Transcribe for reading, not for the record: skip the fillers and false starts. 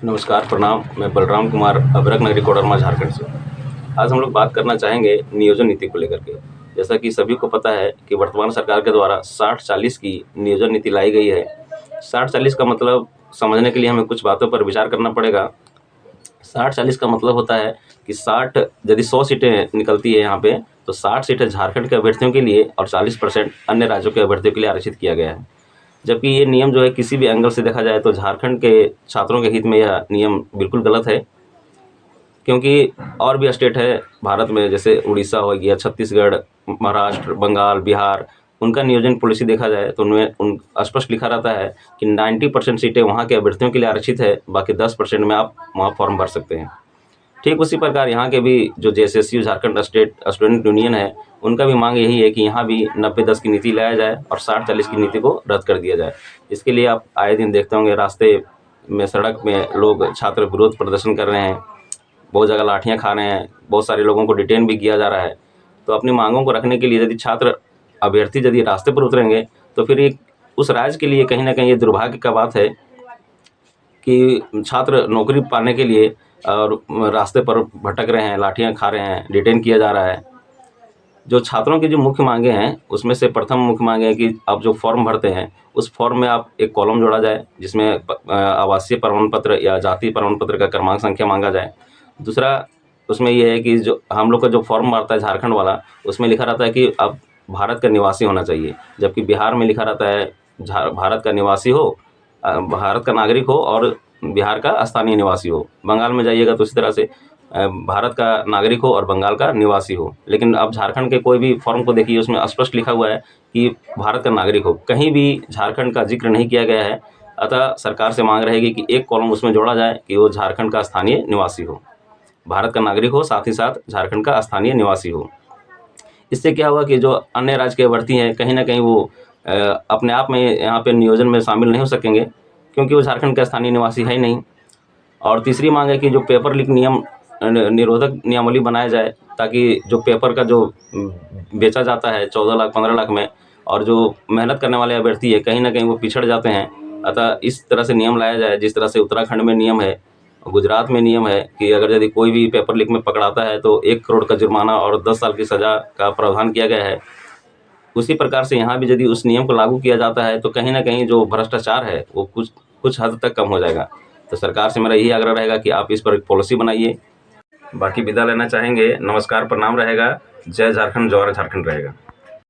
नमस्कार, प्रणाम। मैं बलराम कुमार अभ्रक नगरी कोडरमा झारखंड से। आज हम लोग बात करना चाहेंगे नियोजन नीति को लेकर के। जैसा कि सभी को पता है कि वर्तमान सरकार के द्वारा 60-40 की नियोजन नीति लाई गई है। 60-40 का मतलब समझने के लिए हमें कुछ बातों पर विचार करना पड़ेगा। 60-40 का मतलब होता है कि 60 यदि 100 सीटें निकलती है यहाँ पे, तो 60 सीटें झारखंड के अभ्यर्थियों के लिए और 40% अन्य राज्यों के अभ्यर्थियों के लिए आरक्षित किया गया है। जबकि ये नियम जो है किसी भी एंगल से देखा जाए तो झारखंड के छात्रों के हित में यह नियम बिल्कुल गलत है। क्योंकि और भी स्टेट है भारत में, जैसे उड़ीसा हो गया, छत्तीसगढ़, महाराष्ट्र, बंगाल, बिहार, उनका नियोजन पॉलिसी देखा जाए तो उनमें स्पष्ट लिखा रहता है कि 90% सीटें वहाँ के अभ्यर्थियों के लिए आरक्षित है, बाकी 10% में आप वहाँ फॉर्म भर सकते हैं। ठीक उसी प्रकार यहाँ के भी जो जेएसएसयू झारखंड स्टेट स्टूडेंट यूनियन है, उनका भी मांग यही है कि यहाँ भी 90-10 की नीति लाया जाए और 60-40 की नीति को रद्द कर दिया जाए। इसके लिए आप आए दिन देखते होंगे रास्ते में, सड़क में लोग छात्र विरोध प्रदर्शन कर रहे हैं, बहुत जगह लाठियाँ खा रहे हैं, बहुत सारे लोगों को डिटेन भी किया जा रहा है। तो अपनी मांगों को रखने के लिए यदि छात्र अभ्यर्थी यदि रास्ते पर उतरेंगे तो फिर एक उस राज्य के लिए कहीं ना कहीं ये दुर्भाग्य का बात है कि छात्र नौकरी पाने के लिए और रास्ते पर भटक रहे हैं, लाठियां खा रहे हैं, डिटेन किया जा रहा है। जो छात्रों की जो मुख्य मांगे हैं उसमें से प्रथम मुख्य मांगे है कि आप जो फॉर्म भरते हैं उस फॉर्म में आप एक कॉलम जोड़ा जाए जिसमें आवासीय प्रमाण पत्र या जाति प्रमाण पत्र का क्रमांक संख्या मांगा जाए। दूसरा उसमें यह है कि जो हम लोग का जो फॉर्म भरता है झारखंड वाला, उसमें लिखा रहता है कि आप भारत का निवासी होना चाहिए, जबकि बिहार में लिखा रहता है भारत का निवासी हो, भारत का नागरिक हो और बिहार का स्थानीय निवासी हो। बंगाल में जाइएगा तो इसी तरह से भारत का नागरिक हो और बंगाल का निवासी हो। लेकिन अब झारखंड के कोई भी फॉर्म को देखिए, उसमें स्पष्ट लिखा हुआ है कि भारत का नागरिक हो, कहीं भी झारखंड का जिक्र नहीं किया गया है। अतः सरकार से मांग रहेगी कि एक कॉलम उसमें जोड़ा जाए कि वो झारखंड का स्थानीय निवासी हो, भारत का नागरिक हो, साथ ही साथ झारखंड का स्थानीय निवासी हो। इससे क्या हुआ कि जो अन्य राज्य के अभ्यर्थी हैं कहीं ना कहीं वो अपने आप में यहाँ पे नियोजन में शामिल नहीं हो सकेंगे, क्योंकि वो झारखंड का स्थानीय निवासी है ही नहीं। और तीसरी मांग है कि जो पेपर लीक नियम निरोधक नियमावली बनाया जाए, ताकि जो पेपर का जो बेचा जाता है 14 लाख 15 लाख में, और जो मेहनत करने वाले अभ्यर्थी है कहीं ना कहीं वो पिछड़ जाते हैं। अतः इस तरह से नियम लाया जाए जिस तरह से उत्तराखंड में नियम है, गुजरात में नियम है कि अगर यदि कोई भी पेपर लीक में पकड़ाता है तो 1 करोड़ का जुर्माना और 10 साल की सज़ा का प्रावधान किया गया है। उसी प्रकार से यहाँ भी यदि उस नियम को लागू किया जाता है तो कहीं ना कहीं जो भ्रष्टाचार है वो कुछ हद तक कम हो जाएगा। तो सरकार से मेरा यही आग्रह रहेगा कि आप इस पर एक पॉलिसी बनाइए। बाकी विदा लेना चाहेंगे। नमस्कार, प्रणाम रहेगा। जय झारखंड, जौहर झारखंड रहेगा।